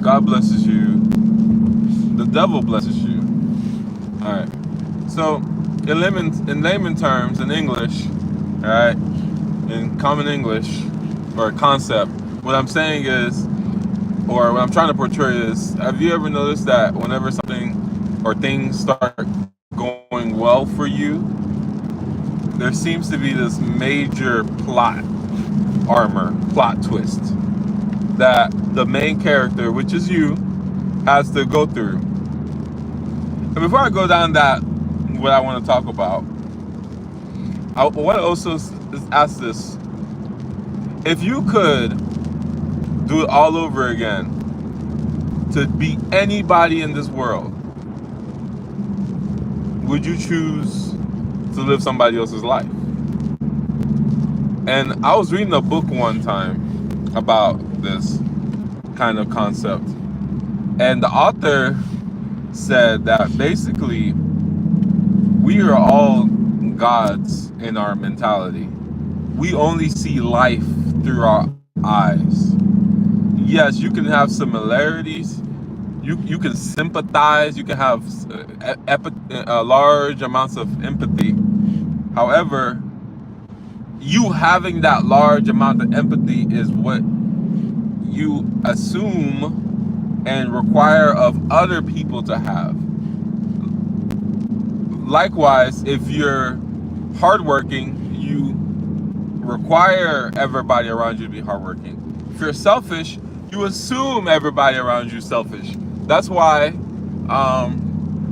God blesses you, the devil blesses you. All right. So, in layman terms, in English, all right, in common English or concept, what I'm saying is, or what I'm trying to portray is, have you ever noticed that whenever something or things start going well for you, there seems to be this major plot twist that the main character, which is you, has to go through. And before I go down that, what I want to talk about, I want to also ask this: if you could do it all over again to be anybody in this world, would you choose to live somebody else's life? And I was reading a book one time about this kind of concept, and the author said that basically we are all gods in our mentality. We only see life through our eyes. Yes, you can have similarities. You can sympathize. You can have large amounts of empathy. However, you having that large amount of empathy is what you assume and require of other people to have. Likewise, if you're hardworking, you require everybody around you to be hardworking. If you're selfish, you assume everybody around you is selfish. That's why,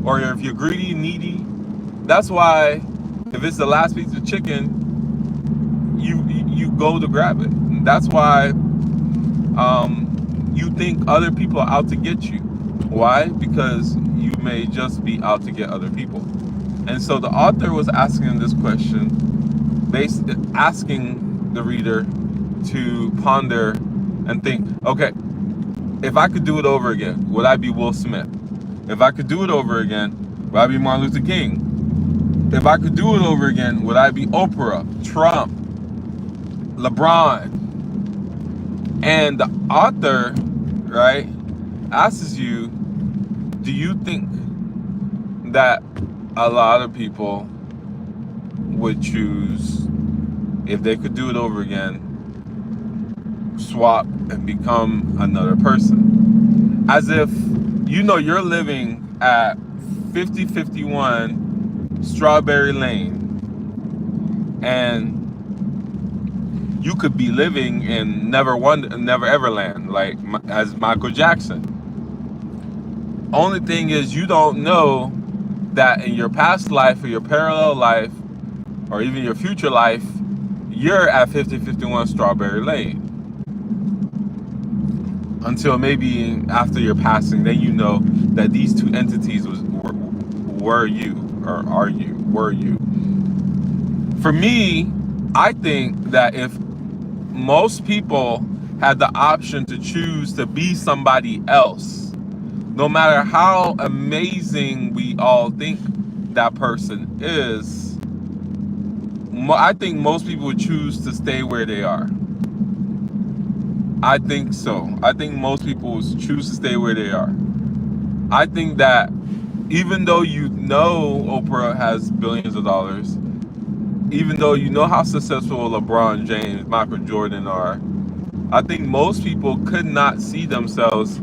or if you're greedy, needy, that's why if it's the last piece of chicken, you go to grab it. And that's why you think other people are out to get you. Why? Because you may just be out to get other people. And so the author was asking this question, asking the reader to ponder and think, okay, if I could do it over again, would I be Will Smith? If I could do it over again, would I be Martin Luther King? If I could do it over again, would I be Oprah, Trump, LeBron? And the author, right, asks you, do you think that a lot of people would choose, if they could do it over again, swap and become another person? As if, you're living at 5051 Strawberry Lane, and you could be living in Never Ever Land, like as Michael Jackson. Only thing is, you don't know that in your past life or your parallel life or even your future life, you're at 5051 Strawberry Lane. Until maybe after your passing, then you know that these two entities were you, or were you. For me, I think that if most people had the option to choose to be somebody else, no matter how amazing we all think that person is, I think most people would choose to stay where they are. I think so. I think most people would choose to stay where they are. I think that even though Oprah has billions of dollars, even though how successful LeBron James, Michael Jordan are, I think most people could not see themselves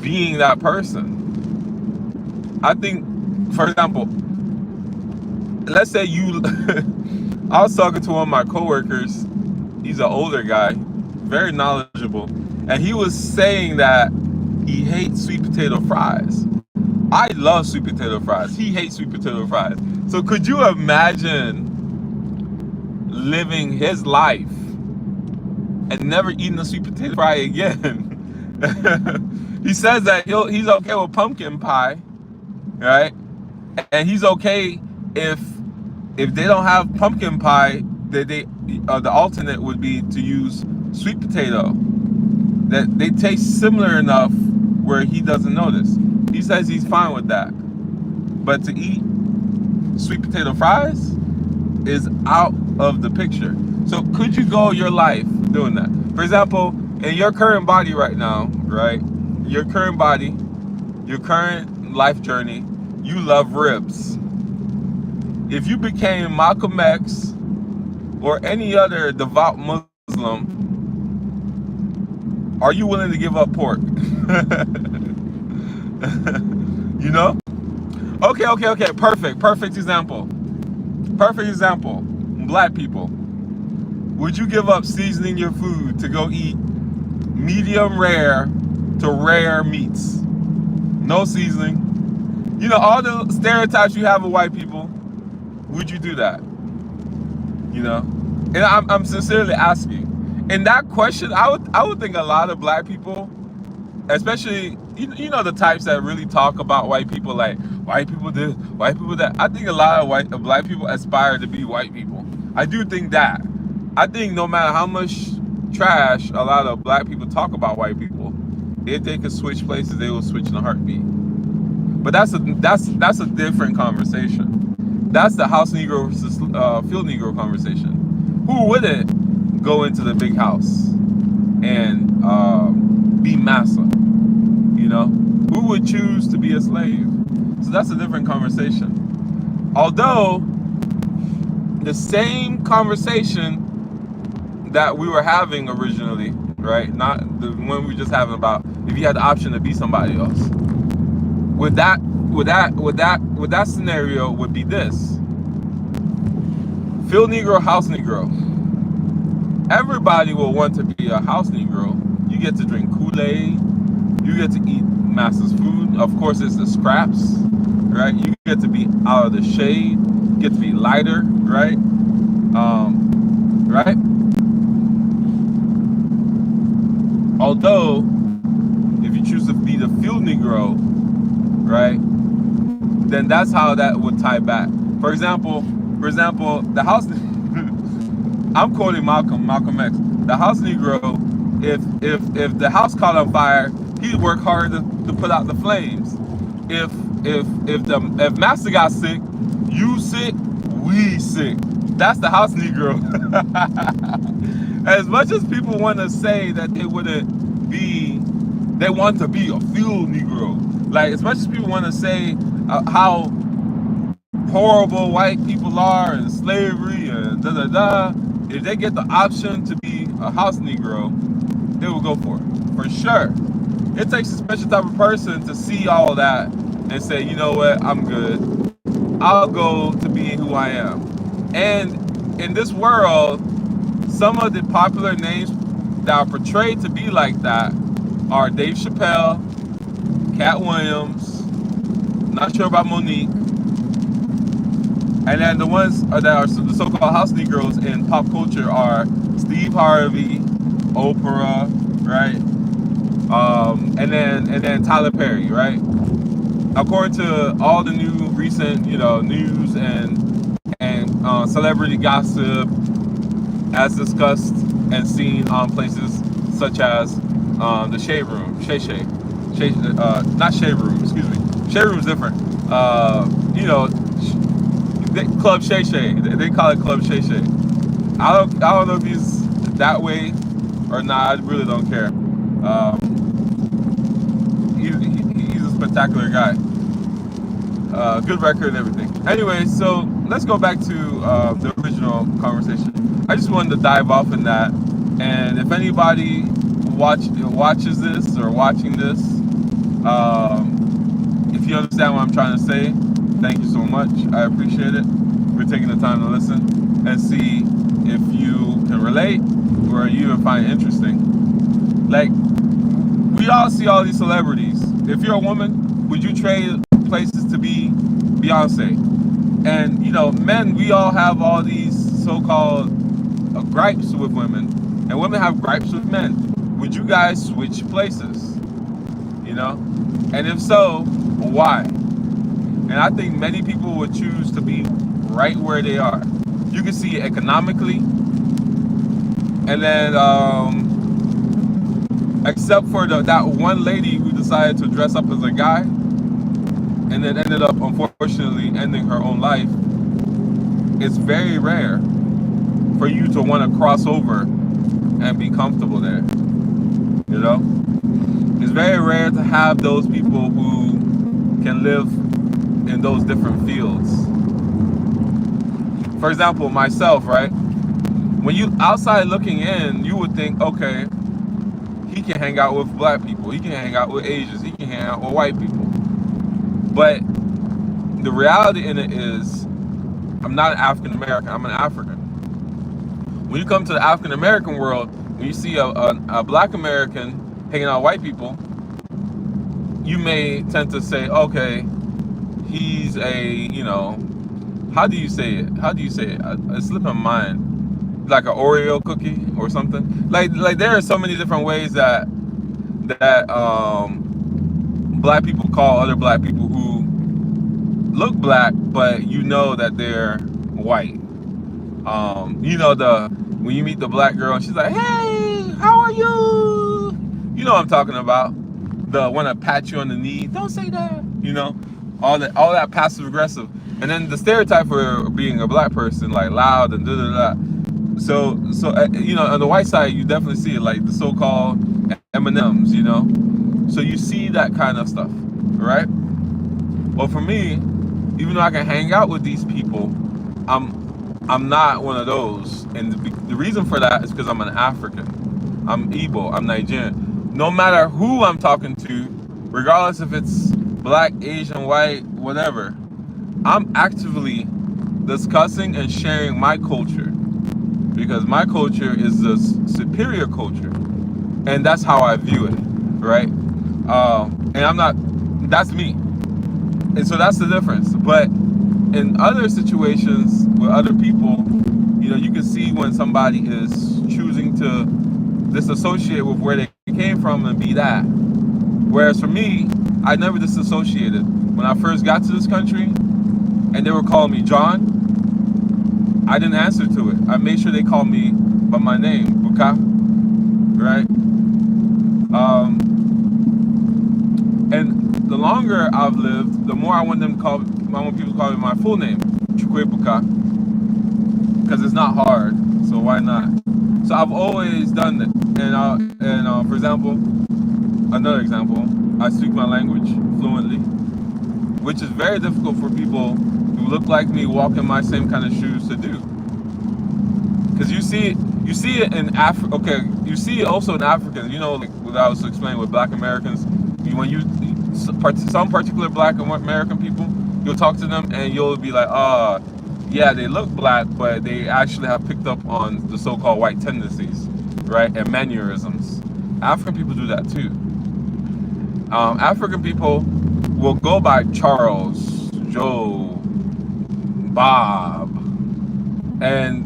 being that person. I think, for example, let's say I was talking to one of my coworkers. He's an older guy, very knowledgeable, and he was saying that he hates sweet potato fries. I love sweet potato fries. He hates sweet potato fries. So could you imagine living his life and never eating a sweet potato fry again? He says that he's okay with pumpkin pie, right? And he's okay if they don't have pumpkin pie, that the alternate would be to use sweet potato. That they taste similar enough where he doesn't notice. He says he's fine with that. But to eat sweet potato fries is out of the picture. So could you go your life doing that? For example, in your current body right now, right? your current body, your current life journey, you love ribs. If you became Malcolm X or any other devout Muslim, are you willing to give up pork? You know? Okay. Perfect example. Perfect example. Black people. Would you give up seasoning your food to go eat medium rare to rare meats? No seasoning. You know, all the stereotypes you have of white people, would you do that? You know? And I'm sincerely asking. And that question, I would think a lot of black people, especially you know the types that really talk about white people, like white people this, white people that. I think a lot of black people aspire to be white people. I do think that. I think no matter how much trash a lot of black people talk about white people, if they could switch places, they will switch in a heartbeat. But that's a different conversation. That's the house Negro versus field Negro conversation. Who wouldn't go into the big house and be massa? You know, who would choose to be a slave? So that's a different conversation. Although the same conversation that we were having originally, right? Not the one we were just having about if you had the option to be somebody else. With that scenario would be this: field Negro, house Negro. Everybody will want to be a house Negro. You get to drink Kool-Aid. You get to eat massa's food. Of course, it's the scraps, right? You get to be out of the shade. You get to be lighter, right? Right? Although, if you choose to be the field Negro, right, then that's how that would tie back. For example, the house. I'm quoting Malcolm X. The house Negro, if the house caught on fire, he'd work hard to put out the flames. If Master got sick, you sick, we sick. That's the house Negro. As much as people want to say that they want to be a field Negro. Like, as much as people want to say how horrible white people are and slavery and da-da-da, if they get the option to be a house Negro, they will go for it, for sure. It takes a special type of person to see all that and say, you know what, I'm good. I'll go to being who I am. And in this world, some of the popular names that are portrayed to be like that are Dave Chappelle, Cat Williams, not sure about Monique, and then the ones that are the so-called house Negroes in pop culture are Steve Harvey, Oprah, right? And then Tyler Perry, right? According to all the new recent, news and celebrity gossip, as discussed and seen on places such as the Shade Room, not Shade Room, excuse me. Shade Room is different. Club Shay Shay. They call it Club Shay Shay. I don't know if he's that way or not. I really don't care. He's a spectacular guy. Good record and everything. Anyway, so let's go back to the original conversation. I just wanted to dive off in that, and if anybody watches this or watching this, if you understand what I'm trying to say, thank you so much. I appreciate it for taking the time to listen and see if you can relate or you even find it interesting. Like, we all see all these celebrities. If you're a woman, would you trade places to be Beyonce? And men, we all have all these so-called gripes with women, and women have gripes with men. Would you guys switch places? And if so, why? And I think many people would choose to be right where they are. You can see it economically, and then except for that one lady who decided to dress up as a guy and then ended up unfortunately ending her own life, it's very rare for you to want to cross over and be comfortable there. It's very rare to have those people who can live in those different fields. For example, myself, right? When you outside looking in, you would think, okay, he can hang out with black people, he can hang out with Asians, he can hang out with white people. But the reality in it is, I'm not an African American, I'm an African. When you come to the African American world, when you see a black American hanging out with white people, you may tend to say, okay, he's a, how do you say it? It's slipping my mind. Like an Oreo cookie or something. Like there are so many different ways that black people call other black people who look black, but you know that they're white. When you meet the black girl and she's like, "Hey, how are you?" You know what I'm talking about. The one that pat you on the knee. Don't say that. All that passive aggressive. And then the stereotype for being a black person, like loud and da da da. So on the white side, you definitely see it, like the so-called M&Ms. So you see that kind of stuff, right? Well, for me, even though I can hang out with these people, I'm not one of those, and the reason for that is because I'm an African. I'm Igbo. I'm Nigerian. No matter who I'm talking to, regardless if it's black, Asian, white, whatever, I'm actively discussing and sharing my culture, because my culture is the superior culture, and that's how I view it, right? And I'm not. That's me, and so that's the difference. But in other situations with other people, you can see when somebody is choosing to disassociate with where they came from and be that. Whereas for me, I never disassociated. When I first got to this country and they were calling me John, I didn't answer to it. I made sure they called me by my name, Buka, right? And the longer I've lived, the more I want people to call me my full name, Chukwe Buka, because it's not hard. So why not? So I've always done it. And for example, another example, I speak my language fluently, which is very difficult for people who look like me, walk in my same kind of shoes to do. Because you see it in Africa. Okay, you see it also in Africans. Like what I was explaining with Black Americans. Some particular Black American people, you'll talk to them and you'll be like, yeah, they look black, but they actually have picked up on the so-called white tendencies, right, and mannerisms. African people do that too. African people will go by Charles, Joe, Bob, and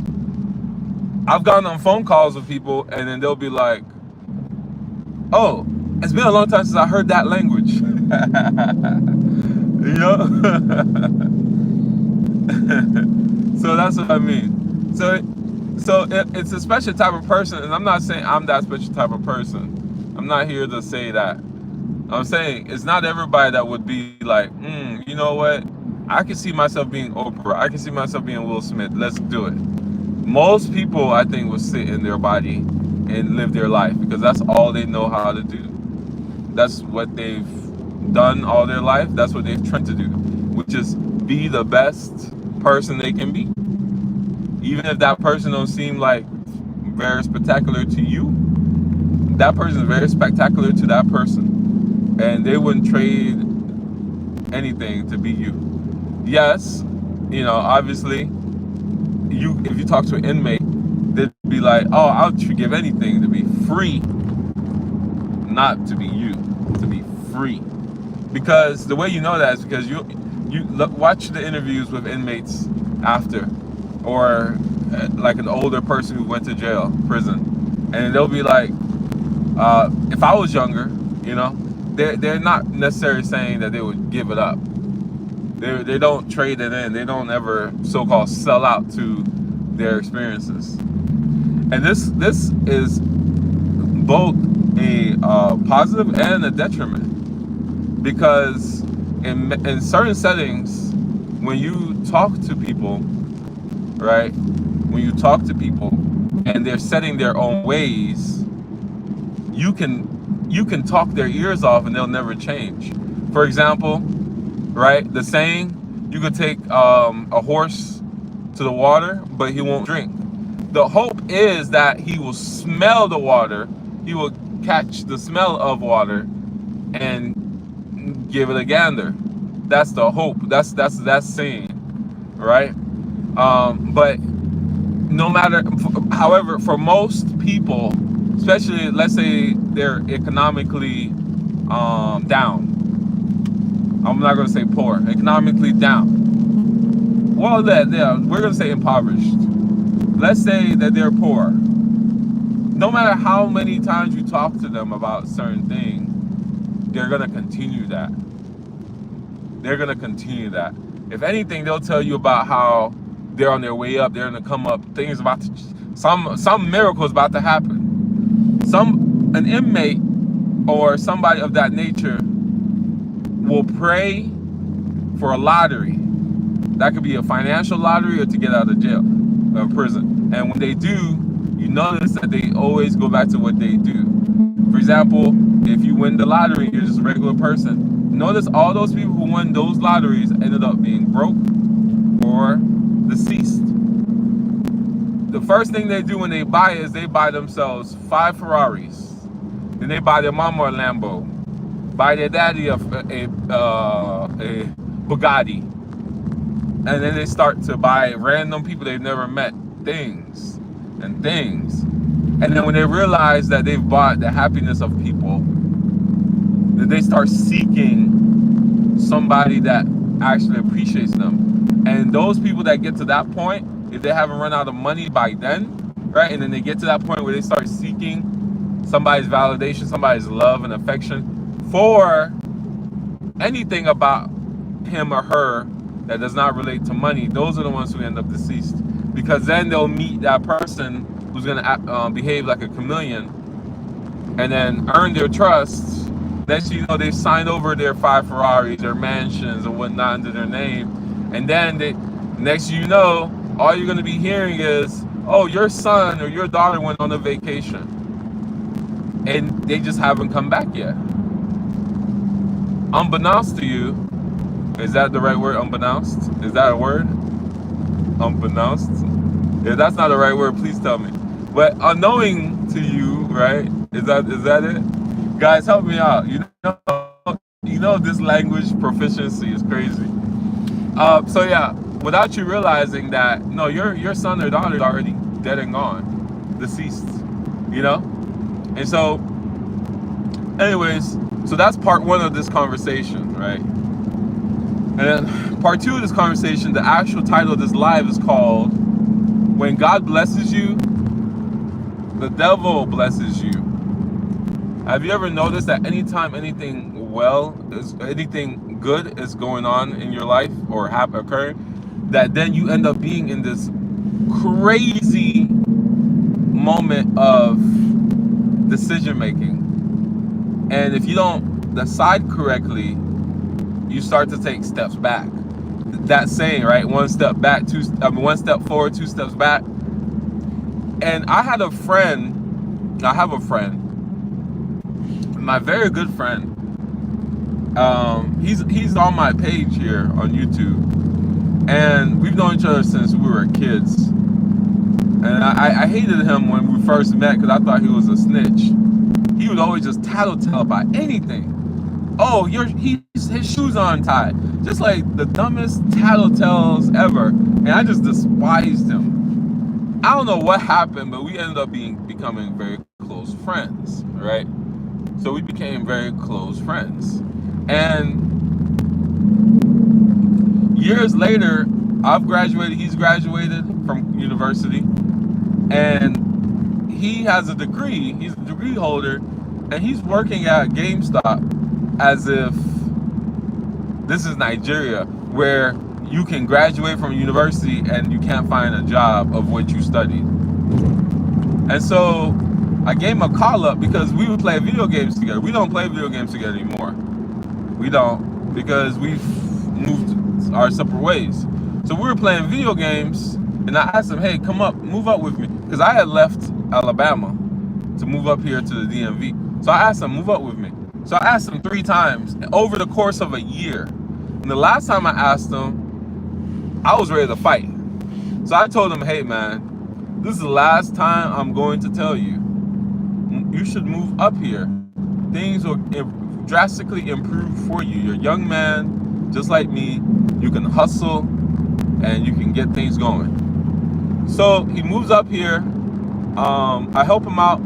I've gotten on phone calls with people, and then they'll be like, "Oh, it's been a long time since I heard that language." So that's what I mean. So it's a special type of person, and I'm not saying I'm that special type of person. I'm not here to say that. I'm saying it's not everybody that would be like, you know what? I can see myself being Oprah. I can see myself being Will Smith. Let's do it. Most people, I think, will sit in their body and live their life because that's all they know how to do. That's what they've done all their life. That's what they've tried to do, which is be the best person they can be. Even if that person don't seem like very spectacular to you, that person is very spectacular to that person, and they wouldn't trade anything to be you. Yes, obviously, if you talk to an inmate, they'd be like, "Oh, I'll give anything to be free, not to be you, to be free." Because the way you know that is because you watch the interviews with inmates after, or like an older person who went to jail, prison, and they'll be like, if I was younger, they're not necessarily saying that they would give it up. They don't trade it in. They don't ever so-called sell out to their experiences. And this is both a positive and a detriment, because in certain settings, when you talk to people, right? When you talk to people and they're setting their own ways, you can you can talk their ears off and they'll never change. For example, right, the saying, you could take a horse to the water, but he won't drink. The hope is that he will smell the water, he will catch the smell of water and give it a gander. That's the hope. That's saying, right? But no matter, however, for most people, especially let's say they're economically down. I'm not going to say poor, economically down. Well, we're going to say impoverished. Let's say that they're poor. No matter how many times you talk to them about certain things, they're going to continue that. They're going to continue that. If anything, they'll tell you about how they're on their way up, they're going to come up, things about to, some miracle is about to happen. An inmate or somebody of that nature will pray for a lottery. That could be a financial lottery or to get out of jail or prison. And when they do, you notice that they always go back to what they do. For example, if you win the lottery, you're just a regular person. Notice all those people who won those lotteries ended up being broke or deceased. The first thing they do when they buy is they buy themselves 5 Ferraris. Then they buy their mama a Lambo. Buy their daddy a Bugatti. And then they start to buy random people they've never met things. And then when they realize that they've bought the happiness of people, then they start seeking somebody that actually appreciates them. And those people that get to that point, if they haven't run out of money by then, right? And then they get to that point where they start seeking somebody's validation, somebody's love and affection for anything about him or her that does not relate to money, those are the ones who end up deceased. Because then they'll meet that person who's going to behave like a chameleon and then earn their trust. Next thing you know, they've signed over their 5 Ferraris, their mansions and whatnot under their name. And then next thing you know, all you're going to be hearing is, oh, your son or your daughter went on a vacation. And they just haven't come back yet. Unbeknownst to you, is that the right word, unbeknownst? Is that a word? Unbeknownst? If that's not the right word, please tell me. But unknowing to you, right? Is that it? Guys, help me out. You know this language proficiency is crazy. So yeah, without you realizing that, no, your son or daughter is already dead and gone, deceased, you know? And so, anyways, so that's part 1 of this conversation, right? And then part 2 of this conversation, the actual title of this live is called, When God Blesses You, the Devil Blesses You. Have you ever noticed that anytime anything good is going on in your life or occurring, that then you end up being in this crazy moment of decision making? And if you don't decide correctly, you start to take steps back. That saying, right? 1 step back, 1 step forward, 2 steps back. And I have a friend, my very good friend. He's on my page here on YouTube, and we've known each other since we were kids. And I hated him when we first met because I thought he was a snitch. He would always just tattletale about anything. Oh, his shoes are untied. Just like the dumbest tattletales ever. And I just despised him. I don't know what happened, but we ended up becoming very close friends, right? So we became very close friends. And years later, I've graduated, he's graduated from university. And he has a degree, he's a degree holder, and he's working at GameStop as if this is Nigeria, where you can graduate from university and you can't find a job of what you studied. And so I gave him a call up because we would play video games together. We don't play video games together anymore. We don't, because we've moved our separate ways. So we were playing video games, and I asked him, hey, come up, move up with me. Because I had left Alabama to move up here to the DMV. So I asked him, move up with me. So I asked him 3 times over the course of a year. And the last time I asked him, I was ready to fight. So I told him, hey man, this is the last time I'm going to tell you. You should move up here. Things will drastically improve for you. You're a young man, just like me. You can hustle and you can get things going. So he moves up here. I help him out.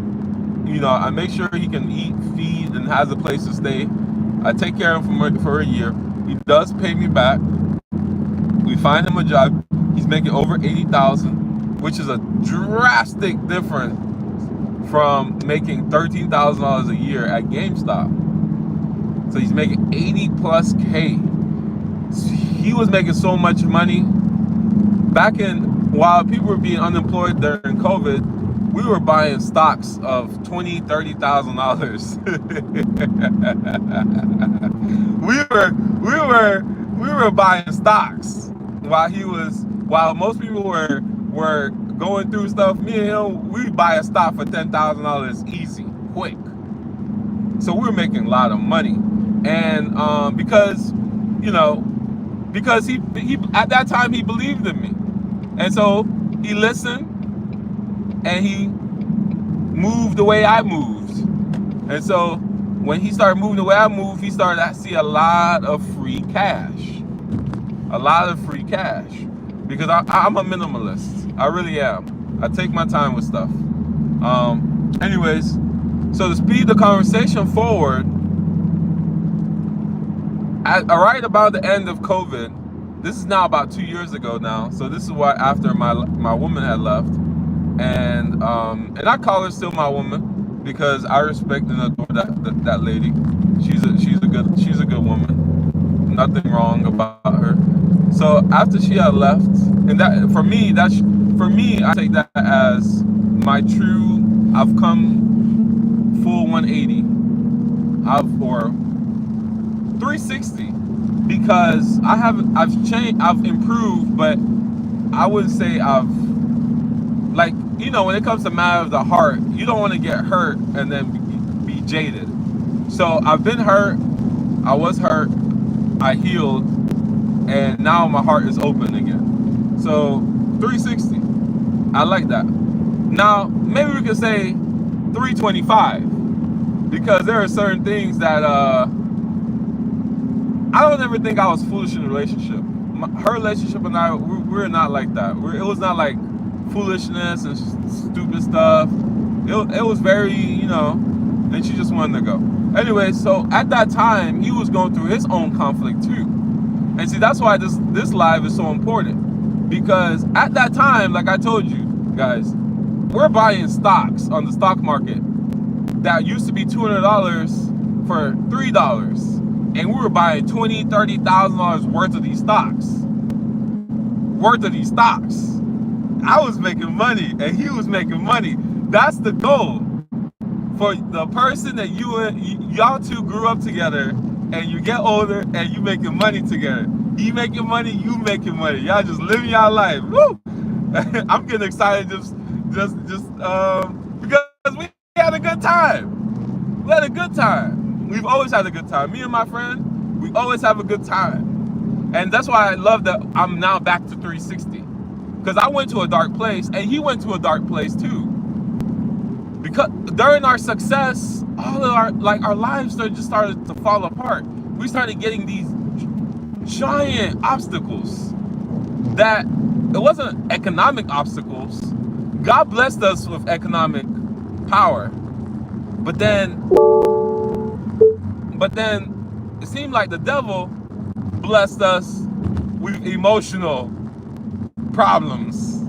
You know, I make sure he can eat, feed, and has a place to stay. I take care of him for a year. He does pay me back. We find him a job. He's making over $80,000, which is a drastic difference from making $13,000 a year at GameStop. So he's making 80 plus K. He was making so much money. Back in, while people were being unemployed during COVID, we were buying stocks of $20,000, $30,000. we were buying stocks while most people were going through stuff. Me and him, we buy a stock for $10,000 easy, quick. So we were making a lot of money, and because he at that time he believed in me, and so he listened. And he moved the way I moved. And so when he started moving the way I moved, he started to see a lot of free cash. A lot of free cash. Because I'm a minimalist. I really am. I take my time with stuff. Anyways, so to speed the conversation forward, right about the end of COVID, this is now about 2 years ago now. So this is what after my woman had left. And I call her still my woman because I respect and adore that lady. She's a good woman. Nothing wrong about her. So after she had left, and that for me I take that as my true. I've come full 180. Or 360 because I've changed. I've improved, but I wouldn't say I've. Like, you know, when it comes to matter of the heart, you don't want to get hurt and then be jaded. So I've been hurt, I was hurt, I healed, and now my heart is open again. So 360, I like that. Now, maybe we could say 325, because there are certain things that I don't ever think I was foolish in a relationship. Her relationship and I, we're not like that. It was not like foolishness and stupid stuff. It was very, you know, and she just wanted to go. Anyway, so at that time, he was going through his own conflict too. And see, that's why this live is so important. Because at that time, like I told you guys, we're buying stocks on the stock market that used to be $200 for $3. And we were buying $20,000, $30,000 worth of these stocks. I was making money and he was making money. That's the goal. For the person that y'all two grew up together and you get older and you making money together. He making money, you making money. Y'all just living y'all life. Woo! I'm getting excited just because we had a good time. We had a good time. We've always had a good time. Me and my friend, we always have a good time. And that's why I love that I'm now back to 360. Because I went to a dark place and he went to a dark place too. Because during our success, all of our lives started to fall apart. We started getting these giant obstacles that it wasn't economic obstacles. God blessed us with economic power. But then it seemed like the devil blessed us with emotional problems.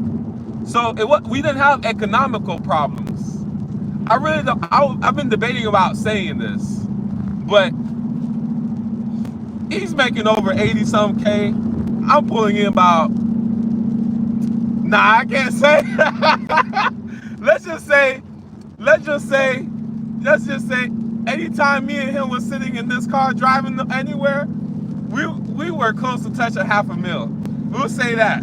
So we didn't have economical problems. I really don't. I've been debating about saying this, but he's making over 80 some K. I'm pulling in about. Nah, I can't say. Let's just say. Anytime me and him was sitting in this car driving anywhere, we were close to touching $500,000. We'll say that.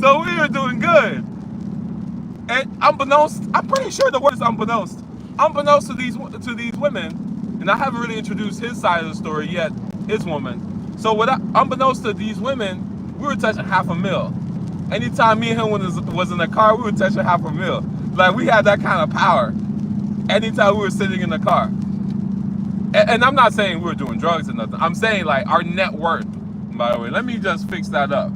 So we were doing good. And unbeknownst, I'm pretty sure the word is unbeknownst to these women, and I haven't really introduced his side of the story yet, his woman. So unbeknownst to these women, we were touching $500,000. Anytime me and him was in the car, we were touching $500,000. Like, we had that kind of power. Anytime we were sitting in the car. And I'm not saying we were doing drugs or nothing. I'm saying, like, our net worth, by the way. Let me just fix that up.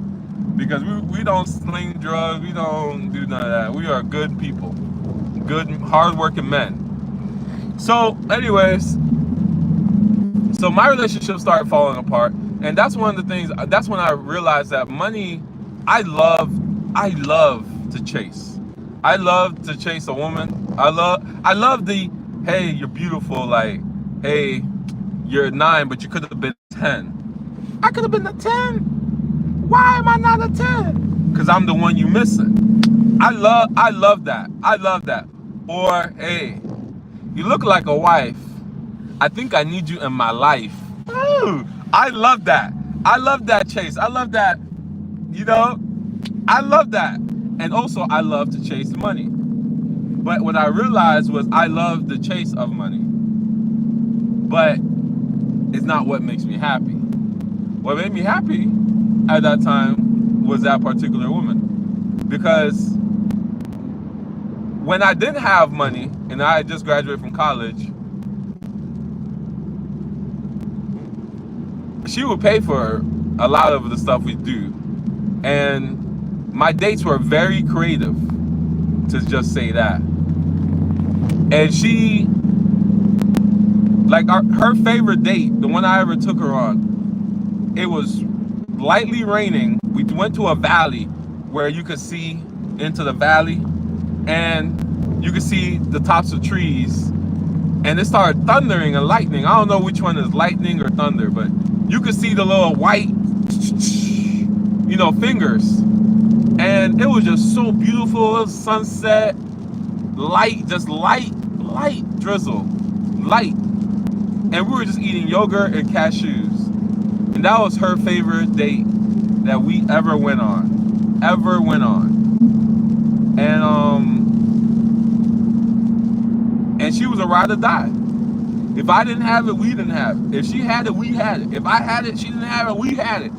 Because we don't sling drugs. We don't do none of that. We are good people. Good, hardworking men. So, anyways, so my relationship started falling apart. And that's one of the things, that's when I realized that money, I love to chase. I love to chase a woman. I love the, hey, you're beautiful, like, hey, you're 9, but you could have been 10. I could have been a 10. Why am I not a 10? Because I'm the one you missing. I love that. I love that. Or, hey, you look like a wife. I think I need you in my life. Ooh, I love that. I love that chase. I love that, I love that. And also, I love to chase money. But what I realized was I love the chase of money. But it's not what makes me happy. What made me happy at that time was that particular woman. Because when I didn't have money and I had just graduated from college, she would pay for a lot of the stuff we do. And my dates were very creative, to just say that. And she, like, her favorite date, the one I ever took her on, it was lightly raining. We went to a valley where you could see into the valley and you could see the tops of trees, and it started thundering and lightning. I don't know which one is lightning or thunder, but you could see the little white, fingers. And it was just so beautiful. It was sunset, light, just light drizzle, light. And we were just eating yogurt and cashews. And that was her favorite date that we ever went on. And she was a ride or die. If I didn't have it, we didn't have it. If she had it, we had it. If I had it, she didn't have it, we had it.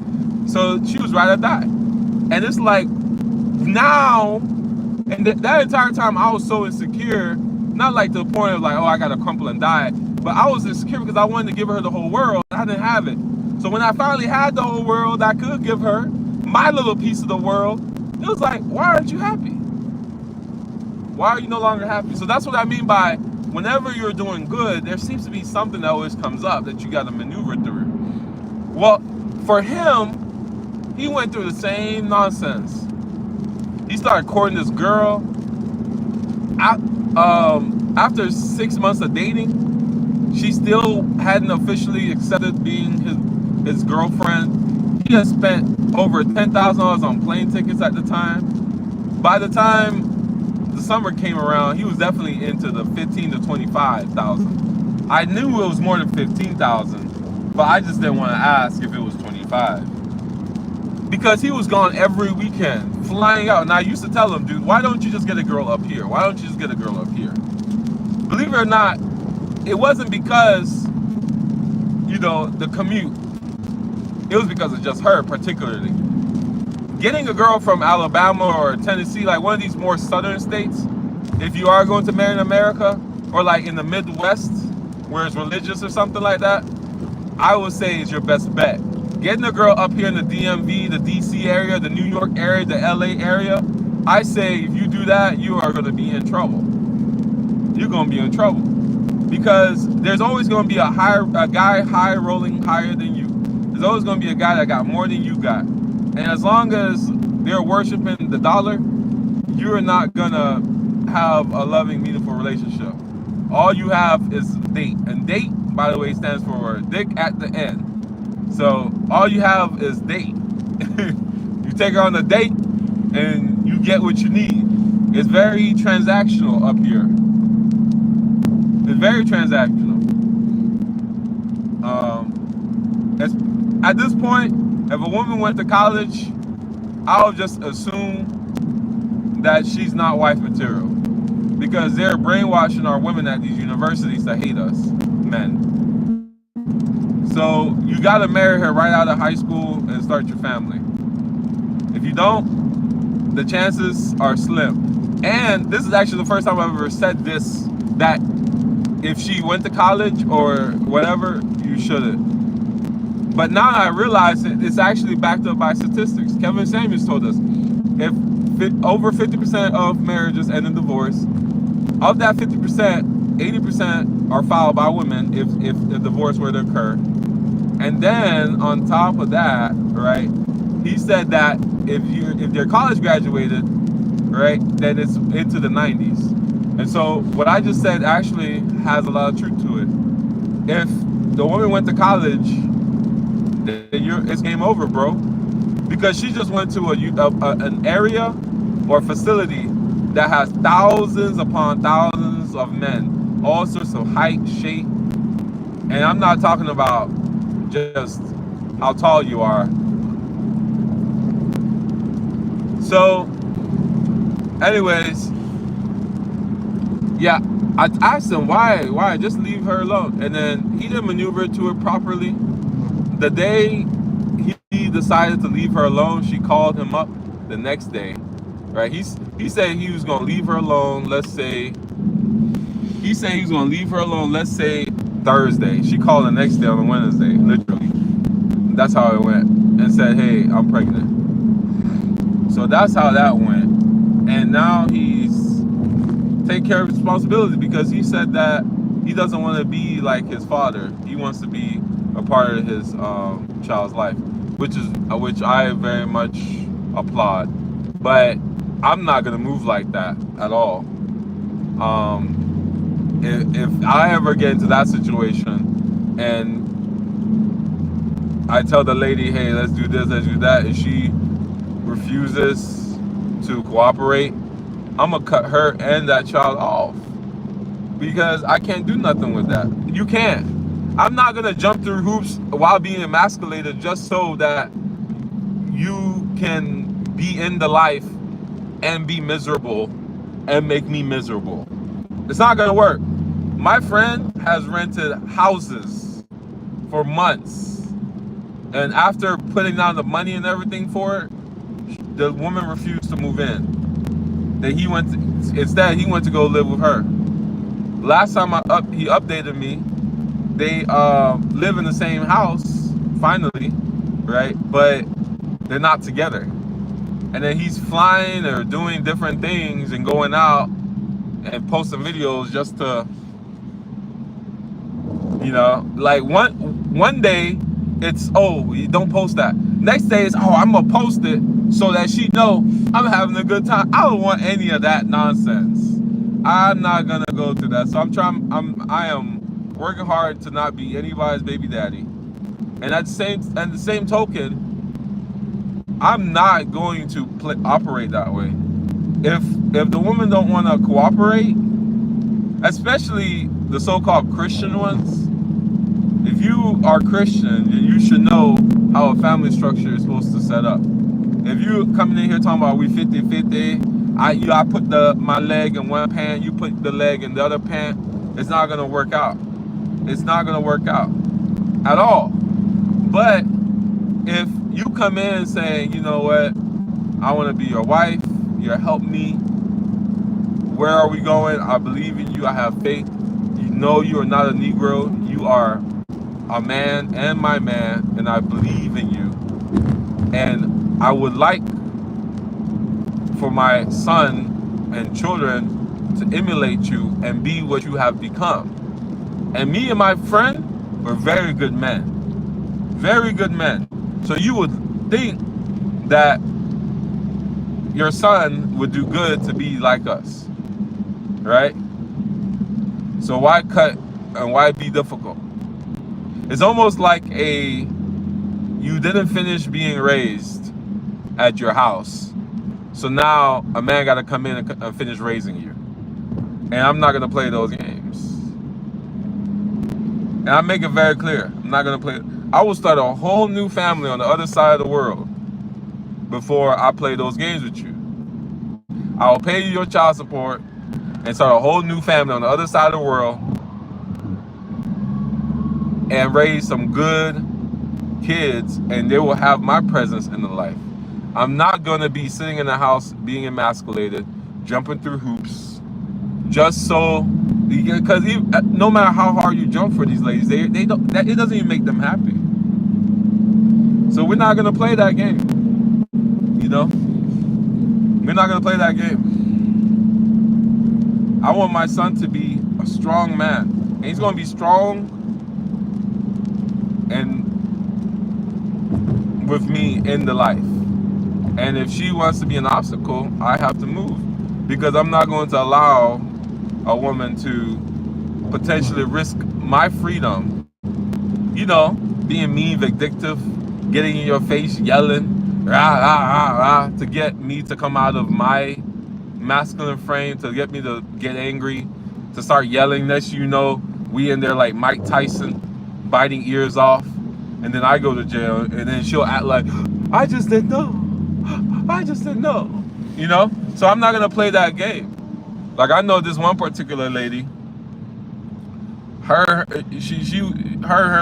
So she was ride or die. And it's like, now, and that entire time I was so insecure, not like to the point of like, oh, I gotta crumple and die, but I was insecure because I wanted to give her the whole world. I didn't have it. So when I finally had the whole world, I could give her my little piece of the world. It was like, why aren't you happy? Why are you no longer happy? So that's what I mean by, whenever you're doing good, there seems to be something that always comes up that you got to maneuver through. Well, for him, he went through the same nonsense. He started courting this girl. After 6 months of dating, she still hadn't officially accepted being his girlfriend. He had spent over $10,000 on plane tickets at the time. By the time the summer came around, he was definitely into the $15,000 to $25,000. I knew it was more than $15,000, but I just didn't want to ask if it was $25,000. Because he was gone every weekend, flying out. And I used to tell him, dude, why don't you just get a girl up here? Why don't you just get a girl up here? Believe it or not, it wasn't because, the commute. It was because of just her, particularly. Getting a girl from Alabama or Tennessee, like one of these more southern states, if you are going to marry in America, or like in the Midwest, where it's religious or something like that, I would say is your best bet. Getting a girl up here in the DMV, the DC area, the New York area, the LA area, I say if you do that, you are going to be in trouble. You're going to be in trouble. Because there's always going to be a guy high rolling higher than you. There's always going to be a guy that got more than you got. And as long as they're worshiping the dollar, you're not going to have a loving, meaningful relationship. All you have is date. And date, by the way, stands for dick at the end. So all you have is date. You take her on a date and you get what you need. It's very transactional up here. It's very transactional. At this point, if a woman went to college, I would just assume that she's not wife material, because they're brainwashing our women at these universities to hate us, men. So you got to marry her right out of high school and start your family. If you don't, the chances are slim. And this is actually the first time I've ever said this, that if she went to college or whatever, you shouldn't. But now I realize it's actually backed up by statistics. Kevin Samuels told us if over 50% of marriages end in divorce, of that 50%, 80% are filed by women if the divorce were to occur. And then on top of that, right, he said that if they're college graduated, right, then it's into the 90s. And so what I just said actually has a lot of truth to it. If the woman went to college, then it's game over, bro. Because she just went to an area or facility that has thousands upon thousands of men, all sorts of height, shape. And I'm not talking about just how tall you are. So, anyways, yeah, I asked him why just leave her alone, and then he didn't maneuver to it properly. The day he decided to leave her alone, she called him up the next day, right? He said he was gonna leave her alone. Let's say Thursday. She called the next day on a Wednesday, literally. That's how it went, and said, "Hey, I'm pregnant." So that's how that went, and now he's taking care of responsibility, because he said that he doesn't want to be like his father. He wants to be a part of his child's life, which I very much applaud. But I'm not gonna move like that at all. If I ever get into that situation and I tell the lady, hey, let's do this, let's do that, and she refuses to cooperate, I'm gonna cut her and that child off, because I can't do nothing with that. You can't. I'm not gonna jump through hoops while being emasculated just so that you can be in the life and be miserable and make me miserable. It's not gonna work. My friend has rented houses for months, and after putting down the money and everything for it, the woman refused to move in. Then he went to go live with her. Last time he updated me, they live in the same house finally, right? But they're not together. And then he's flying or doing different things and going out and posting videos just to, like one day it's, oh, you don't post that. Next day it's, oh, I'm gonna post it so that she know I'm having a good time. I don't want any of that nonsense. I'm not gonna go through that. So I am working hard to not be anybody's baby daddy. And at the same token, I'm not going to operate that way. If the woman don't want to cooperate, especially the so-called Christian ones, if you are Christian, then you should know how a family structure is supposed to set up. If you coming in here talking about we 50-50, I put my leg in one pant, you put the leg in the other pant, it's not gonna work out. It's not gonna work out at all. But if you come in saying, you know what, I want to be your wife, you're help me, where are we going? I believe in you, I have faith. You know you are not a Negro, you are a man and my man, and I believe in you. And I would like for my son and children to emulate you and be what you have become. And me and my friend were very good men. Very good men. So you would think that your son would do good to be like us, right? So why cut and why be difficult? It's almost like you didn't finish being raised at your house. So now a man got to come in and finish raising you. And I'm not going to play those games. And I make it very clear. I'm not going to play. I will start a whole new family on the other side of the world before I play those games with you. I'll pay you your child support and start a whole new family on the other side of the world and raise some good kids, and they will have my presence in the life. I'm not going to be sitting in the house being emasculated, jumping through hoops, just so, because no matter how hard you jump for these ladies, they don't, it doesn't even make them happy. So we're not going to play that game. You know, we're not going to play that game. I want my son to be a strong man, and he's going to be strong and with me in the life. And if she wants to be an obstacle, I have to move, because I'm not going to allow a woman to potentially risk my freedom, you know, being mean, vindictive, getting in your face, yelling, rah, rah, rah, rah, to get me to come out of my masculine frame, to get me to get angry, to start yelling. Next you know, we in there like Mike Tyson, biting ears off, and then I go to jail, and then she'll act like, I just didn't know. I just didn't know. You know? So I'm not gonna play that game. Like, I know this one particular lady, her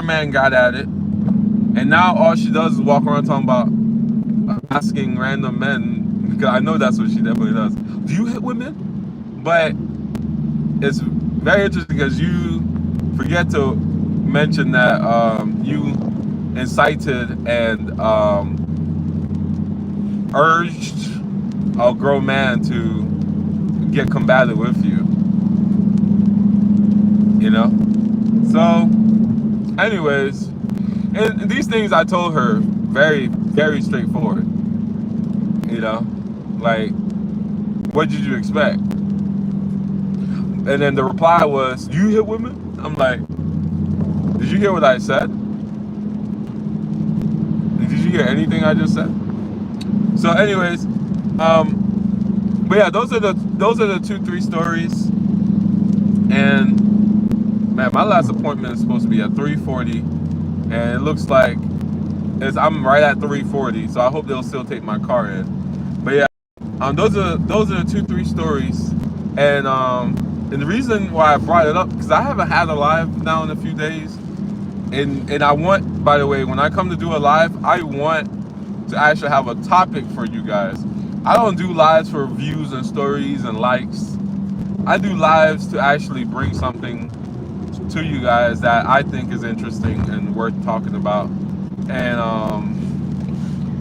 man got at it, and now all she does is walk around talking about asking random men, because I know that's what she definitely does. Do you hit women? But it's very interesting because you forget to mention that you incited and urged a grown man to get combative with you. You know? So, anyways, and these things I told her very, very straightforward. You know? Like, what did you expect? And then the reply was, you hit women? I'm like, did you hear what I said? Did you hear anything I just said? So anyways, but yeah, those are the 2-3 stories. And man, my last appointment is supposed to be at 3:40, and it looks like I'm right at 3:40. So I hope they'll still take my car in. But yeah, those are the 2-3 stories. And the reason why I brought it up, because I haven't had a live now in a few days, and I want, by the way, when I come to do a live, I want to actually have a topic for you guys. I don't do lives for views and stories and likes. I do lives to actually bring something to you guys that I think is interesting and worth talking about. And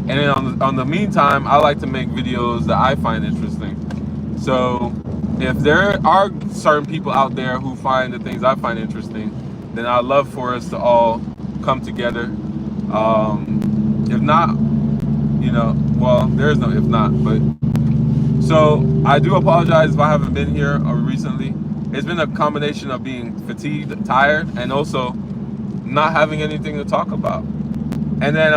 then on the meantime, I like to make videos that I find interesting. So if there are certain people out there who find the things I find interesting, then I'd love for us to all come together. If not, you know, well, there's no if not, but so I do apologize if I haven't been here recently. It's been a combination of being fatigued, tired, and also not having anything to talk about. And then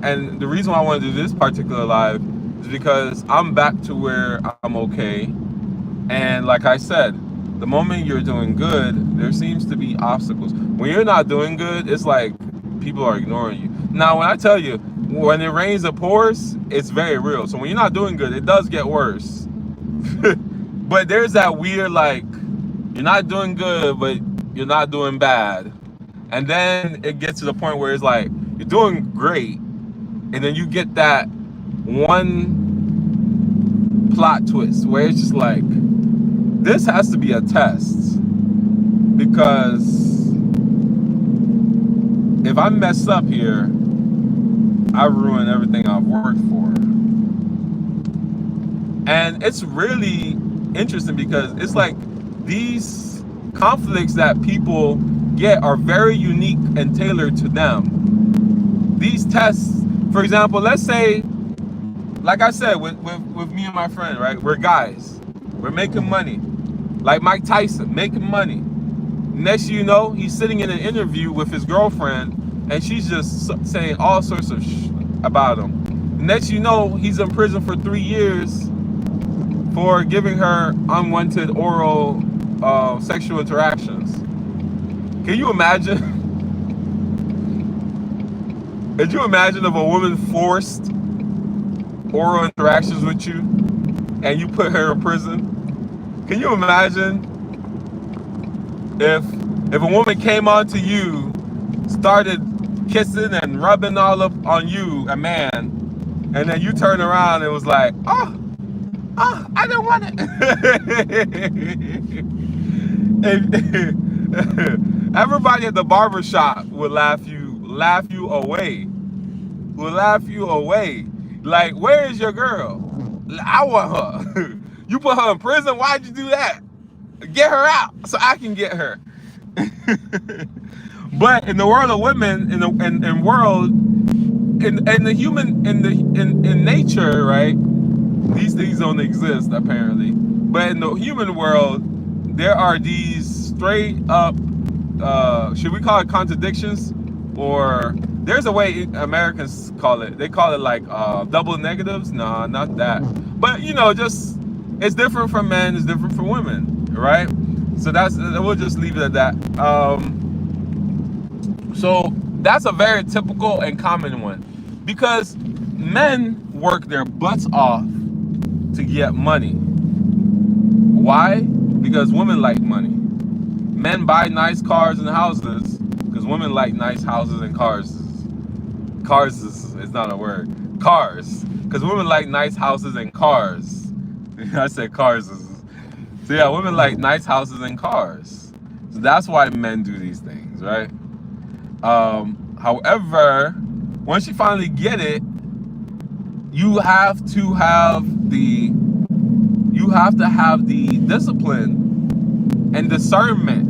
and the reason why I want to do this particular live is because I'm back to where I'm okay. And like I said, the moment you're doing good, there seems to be obstacles. When you're not doing good, it's like people are ignoring you. Now, when I tell you, when it rains, it pours, it's very real. So when you're not doing good, it does get worse. But there's that weird, like, you're not doing good, but you're not doing bad. And then it gets to the point where it's like, you're doing great. And then you get that one plot twist where it's just like, this has to be a test. Because if I mess up here, I ruin everything I've worked for. And it's really interesting because it's like these conflicts that people get are very unique and tailored to them. These tests, for example, let's say, like I said, with me and my friend, right? We're guys. We're making money. Like Mike Tyson, making money. Next you know, he's sitting in an interview with his girlfriend, and she's just saying all sorts of about him. Next you know, he's in prison for 3 years for giving her unwanted oral sexual interactions. Can you imagine? Could you imagine if a woman forced oral interactions with you and you put her in prison? Can you imagine if a woman came on to you, started kissing and rubbing all up on you, a man, and then you turn around and was like, oh, I don't want it. Everybody at the barber shop would laugh you away. Will laugh you away. Like, where is your girl? I want her. You put her in prison? Why'd you do that? Get her out so I can get her. But in the world of women, in nature, right? These things don't exist apparently. But in the human world, there are these straight up, should we call it contradictions? Or there's a way Americans call it. They call it like double negatives. No, not that. But you know, just it's different from men. It's different from women, right? So we'll just leave it at that. So that's a very typical and common one, because men work their butts off to get money. Why? Because women like money. Men buy nice cars and houses because women like nice houses and cars. Cars is not a word. Cars. Because women like nice houses and cars. I said cars. So yeah, women like nice houses and cars. So that's why men do these things, right? However, once you finally get it, you have to have the discipline and discernment.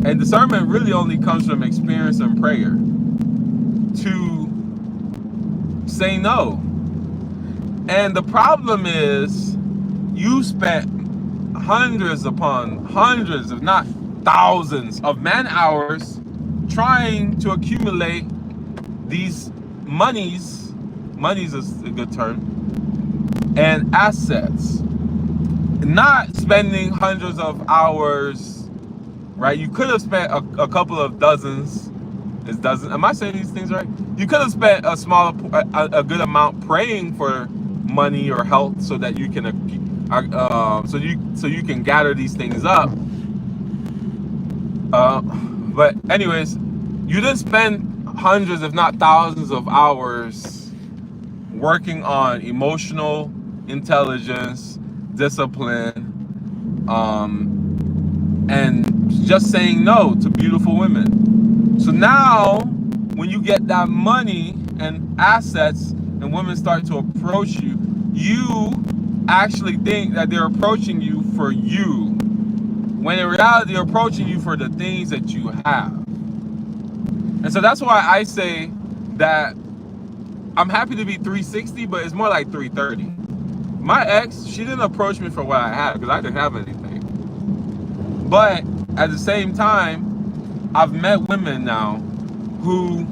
And discernment really only comes from experience and prayer to say no. And the problem is, you spent hundreds upon hundreds, if not thousands, of man hours trying to accumulate these monies is a good term, and assets. Not spending hundreds of hours, right? You could have spent a couple of dozens. Am I saying these things right? You could have spent a good amount praying for money or health, so that you can so you can gather these things up. But anyways, you didn't spend hundreds, if not thousands, of hours working on emotional intelligence, discipline, and just saying no to beautiful women. So now, when you get that money and assets, and women start to approach you, you actually think that they're approaching you for you, when in reality they're approaching you for the things that you have. And so that's why I say that I'm happy to be 360, but it's more like 330. My ex, she didn't approach me for what I had, because I didn't have anything. But at the same time, I've met women now who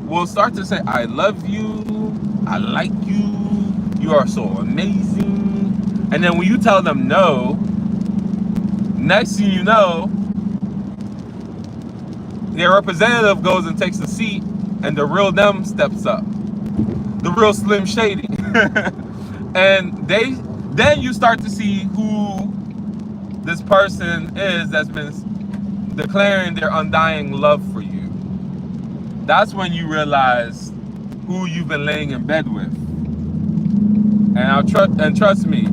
will start to say, I love you, I like you, you are so amazing. And then when you tell them no, next thing you know, their representative goes and takes a seat, and the real them steps up. The real Slim Shady. And then you start to see who this person is that's been declaring their undying love for you. That's when you realize who you've been laying in bed with. And trust me,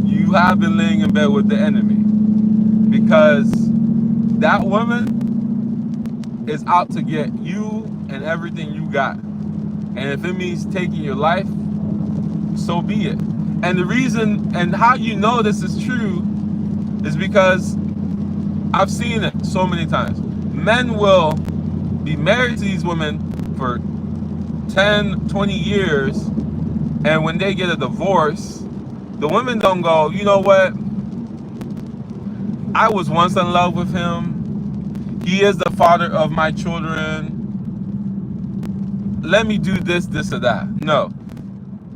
you have been laying in bed with the enemy, because that woman is out to get you and everything you got. And if it means taking your life, so be it. And the reason and how you know this is true is because I've seen it so many times. Men will be married to these women for 10, 20 years, and when they get a divorce, the women don't go, you know what? I was once in love with him. He is the father of my children. Let me do this, this, or that. No.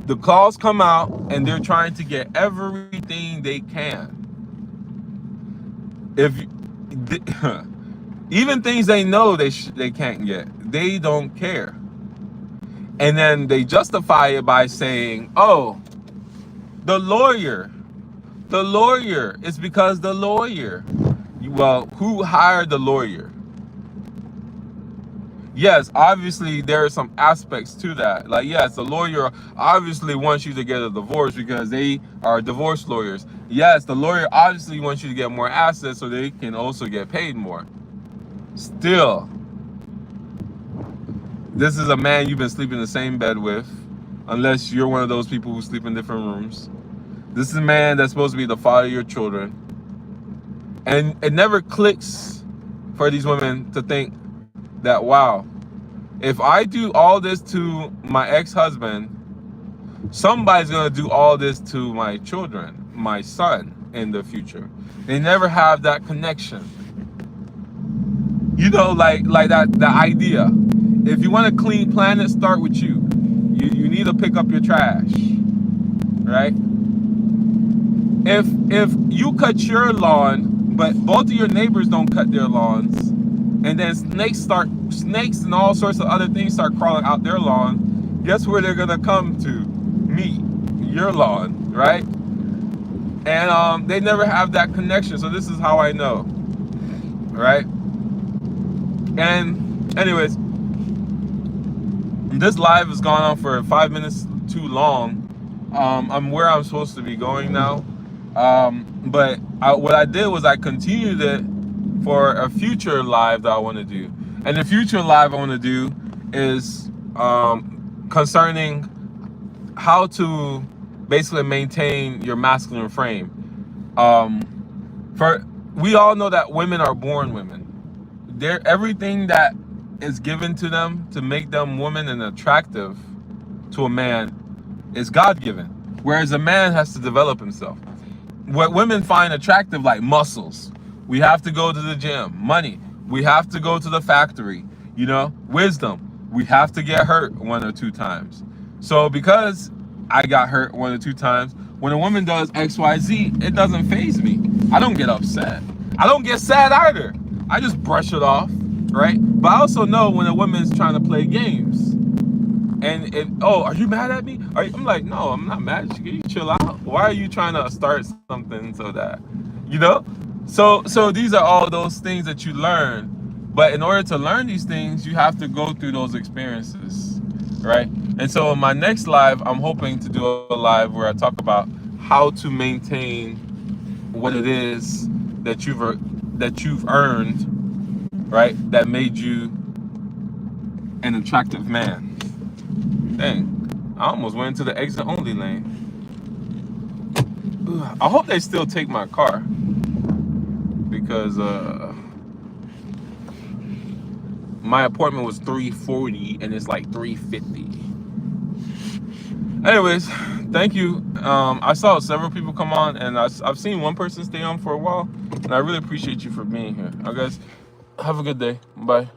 The calls come out, and they're trying to get everything they can. Even things they know they can't get, they don't care. And then they justify it by saying, oh, The lawyer. The lawyer. It's because the lawyer. Well, who hired the lawyer? Yes, obviously there are some aspects to that. Like, yes, the lawyer obviously wants you to get a divorce because they are divorce lawyers. Yes, the lawyer obviously wants you to get more assets so they can also get paid more. Still, this is a man you've been sleeping in the same bed with, unless you're one of those people who sleep in different rooms. This is a man that's supposed to be the father of your children. And it never clicks for these women to think that, wow, if I do all this to my ex-husband, somebody's gonna do all this to my children, my son in the future. They never have that connection. You know, like that idea. If you want a clean planet, start with you. You need to pick up your trash, right? If you cut your lawn, but both of your neighbors don't cut their lawns, and then snakes and all sorts of other things start crawling out their lawn, guess where they're gonna come to? Meet your lawn, right? And they never have that connection. So this is how I know, right? And anyways, this live has gone on for 5 minutes too long. I'm where I'm supposed to be going now. But what I did was I continued it for a future live that I want to do. And the future live I want to do is concerning how to basically maintain your masculine frame. We all know that women are born women. Everything that is given to them to make them women and attractive to a man is God-given, whereas a man has to develop himself. What women find attractive, like muscles, we have to go to the gym. Money, we have to go to the factory. You know, wisdom, we have to get hurt 1 or 2 times. So because I got hurt 1 or 2 times, when a woman does XYZ, it doesn't faze me. I don't get upset. I don't get sad either. I just brush it off, right? But I also know when a woman's trying to play games. And oh, are you mad at me? I'm like, no, I'm not mad at you. You chill out. Why are you trying to start something so that, you know? So these are all those things that you learn. But in order to learn these things, you have to go through those experiences, right? And so in my next live, I'm hoping to do a live where I talk about how to maintain what it is that you've earned, right? That made you an attractive man. Dang, I almost went into the exit only lane. I hope they still take my car because my appointment was 3:40 and it's like 3:50. Anyways, thank you. I saw several people come on, and I've seen one person stay on for a while, and I really appreciate you for being here. I guys have a good day. Bye.